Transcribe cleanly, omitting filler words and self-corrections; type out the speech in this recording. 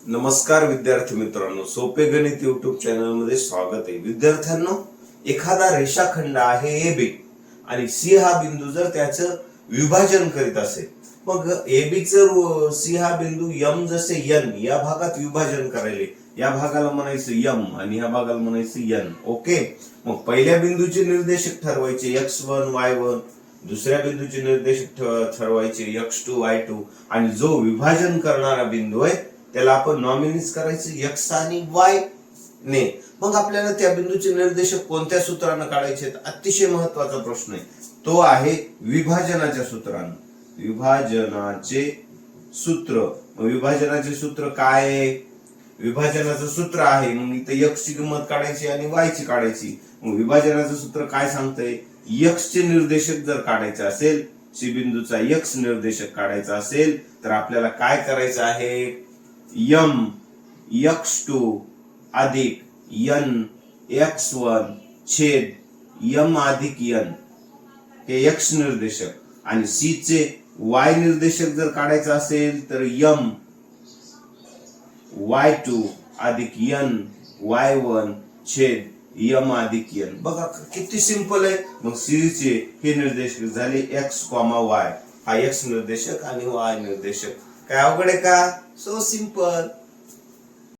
नमस्कार विद्यार्थी मित्रांनो, सोपे गणित युट्यूब चॅनल मध्ये स्वागत आहे. विद्यार्थ्यांनो, एखादा रेषाखंड आहे ए बी आणि सी हा बिंदू जर त्याचं विभाजन करीत असेल, मग ए बी च सी हा बिंदू एम जसे एन या भागात विभाजन करायले, या भागाला म्हणायचं एम आणि या भागाला म्हणायचं एन. ओके, मग पहिल्या बिंदूचे निर्देशक ठरवायचे x1 y1, दुसऱ्या बिंदूचे निर्देशक ठरवायचे x2 y2 आणि जो विभाजन करणारा बिंदू आहे त्याला आपण नॉमिनीज करायचं x आणि y ने. मग आपल्याला त्या बिंदूचे निर्देशक कोणत्या सूत्राने काढायचे? अतिशय महत्वाचा प्रश्न आहे. तो आहे विभाजनाच्या सूत्राने. विभाजनाचे सूत्र. विभाजनाचे सूत्र काय आहे? विभाजनाचं सूत्र आहे, मग इथे x ची किंमत काढायची आणि y ची काढायची. मग विभाजनाचं सूत्र काय सांगतंय? x चे निर्देशक जर काढायचे असेल, सी बिंदूचा x निर्देशक काढायचा असेल तर आपल्याला काय करायचं आहे? m x2 अधिक n x1 छेद m अधिक n हे x निर्देशक, आणि c चे y निर्देशक जर काढायचं असेल तर m y2 अधिक n y1 छेद m अधिक n. बघा किती सिंपल आहे. मग c चे हे निर्देशक झाले x, y, हा x निर्देशक आणि y निर्देशक. काय अवघड आहे का? So simple.